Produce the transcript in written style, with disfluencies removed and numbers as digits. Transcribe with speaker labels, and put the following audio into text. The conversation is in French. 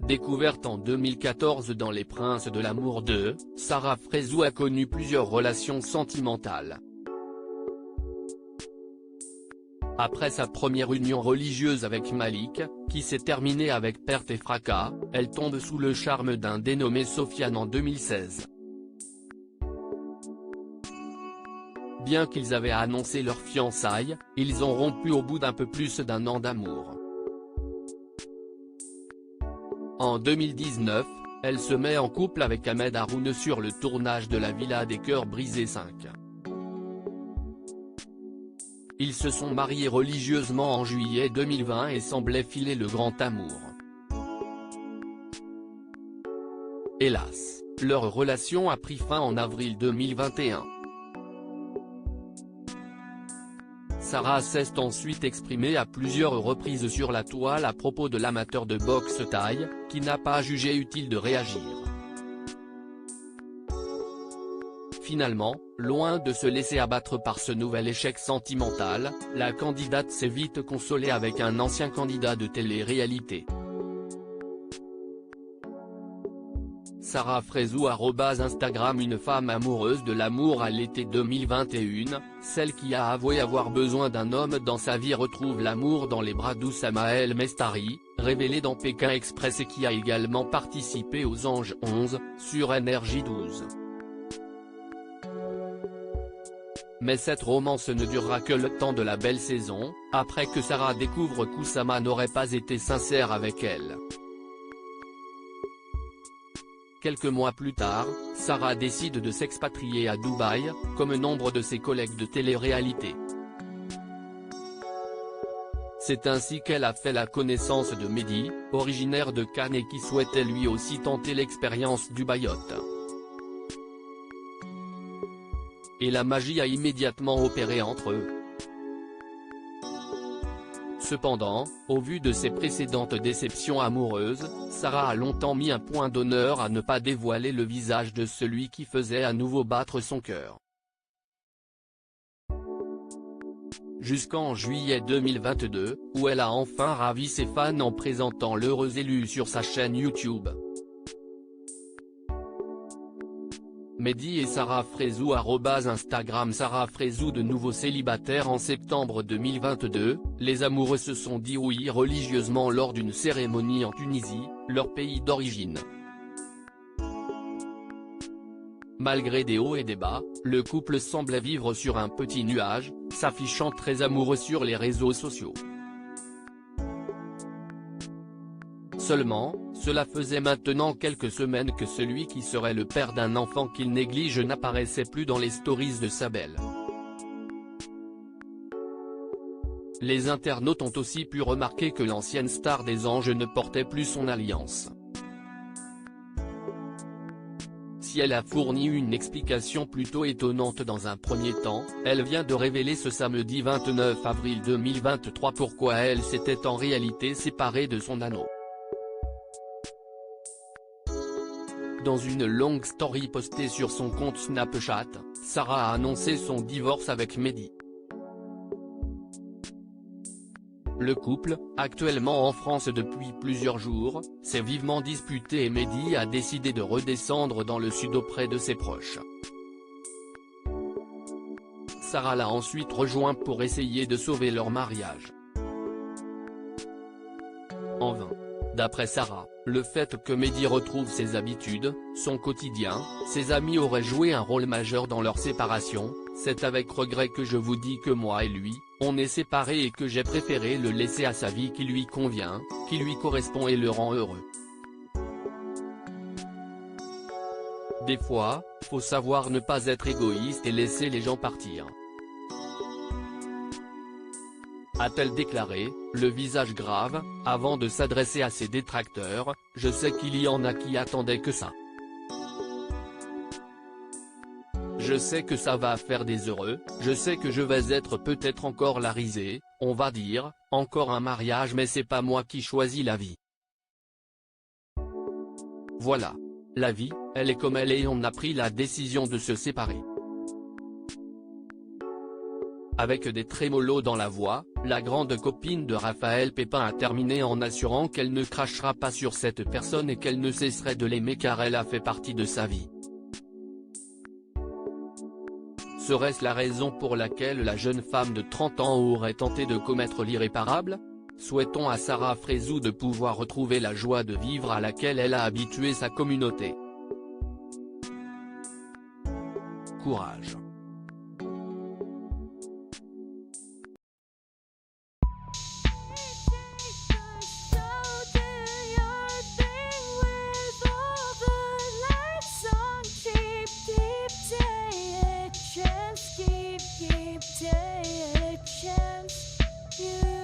Speaker 1: Découverte en 2014 dans Les Princes de l'amour 2, Sarah Frézou a connu plusieurs relations sentimentales. Après sa première union religieuse avec Malik, qui s'est terminée avec perte et fracas, elle tombe sous le charme d'un dénommé Sofiane en 2016. Bien qu'ils avaient annoncé leur fiançailles, ils ont rompu au bout d'un peu plus d'un an d'amour. En 2019, elle se met en couple avec Ahmed Haroun sur le tournage de la Villa des Cœurs Brisés 5. Ils se sont mariés religieusement en juillet 2020 et semblaient filer le grand amour. Hélas, leur relation a pris fin en avril 2021. Sarah s'est ensuite exprimée à plusieurs reprises sur la toile à propos de l'amateur de boxe thaï, qui n'a pas jugé utile de réagir. Finalement, loin de se laisser abattre par ce nouvel échec sentimental, la candidate s'est vite consolée avec un ancien candidat de télé-réalité. Sarah Frézou @Instagram. Une femme amoureuse de l'amour à l'été 2021, celle qui a avoué avoir besoin d'un homme dans sa vie retrouve l'amour dans les bras d'Oussama El Mestari, révélé dans Pékin Express et qui a également participé aux Anges 11, sur NRJ12. Mais cette romance ne durera que le temps de la belle saison, après que Sarah découvre qu'Oussama n'aurait pas été sincère avec elle. Quelques mois plus tard, Sarah décide de s'expatrier à Dubaï, comme nombre de ses collègues de télé-réalité. C'est ainsi qu'elle a fait la connaissance de Mehdi, originaire de Cannes et qui souhaitait lui aussi tenter l'expérience du Bayotte. Et la magie a immédiatement opéré entre eux. Cependant, au vu de ses précédentes déceptions amoureuses, Sarah a longtemps mis un point d'honneur à ne pas dévoiler le visage de celui qui faisait à nouveau battre son cœur. Jusqu'en juillet 2022, où elle a enfin ravi ses fans en présentant l'heureuse élue sur sa chaîne YouTube. Mehdi et Sarah Frézou @Instagram. Sarah Frézou de nouveau célibataire en septembre 2022, les amoureux se sont dit oui religieusement lors d'une cérémonie en Tunisie, leur pays d'origine. Malgré des hauts et des bas, le couple semblait vivre sur un petit nuage, s'affichant très amoureux sur les réseaux sociaux. Seulement, cela faisait maintenant quelques semaines que celui qui serait le père d'un enfant qu'il néglige n'apparaissait plus dans les stories de sa belle. Les internautes ont aussi pu remarquer que l'ancienne star des Anges ne portait plus son alliance. Si elle a fourni une explication plutôt étonnante dans un premier temps, elle vient de révéler ce samedi 29 avril 2023 pourquoi elle s'était en réalité séparée de son anneau. Dans une longue story postée sur son compte Snapchat, Sarah a annoncé son divorce avec Mehdi. Le couple, actuellement en France depuis plusieurs jours, s'est vivement disputé et Mehdi a décidé de redescendre dans le sud auprès de ses proches. Sarah l'a ensuite rejoint pour essayer de sauver leur mariage. En vain. D'après Sarah, le fait que Mehdi retrouve ses habitudes, son quotidien, ses amis auraient joué un rôle majeur dans leur séparation. C'est avec regret que je vous dis que moi et lui, on est séparés et que j'ai préféré le laisser à sa vie qui lui convient, qui lui correspond et le rend heureux. Des fois, faut savoir ne pas être égoïste et laisser les gens partir. A-t-elle déclaré, le visage grave, avant de s'adresser à ses détracteurs, je sais qu'il y en a qui attendaient que ça. Je sais que ça va faire des heureux, je sais que je vais être peut-être encore la risée, on va dire, encore un mariage mais c'est pas moi qui choisis la vie. Voilà. La vie, elle est comme elle est et on a pris la décision de se séparer. Avec des trémolos dans la voix, la grande copine de Raphaël Pépin a terminé en assurant qu'elle ne crachera pas sur cette personne et qu'elle ne cesserait de l'aimer car elle a fait partie de sa vie. Serait-ce la raison pour laquelle la jeune femme de 30 ans aurait tenté de commettre l'irréparable? Souhaitons à Sarah Frézou de pouvoir retrouver la joie de vivre à laquelle elle a habitué sa communauté. Courage.
Speaker 2: Keep, take a chance. You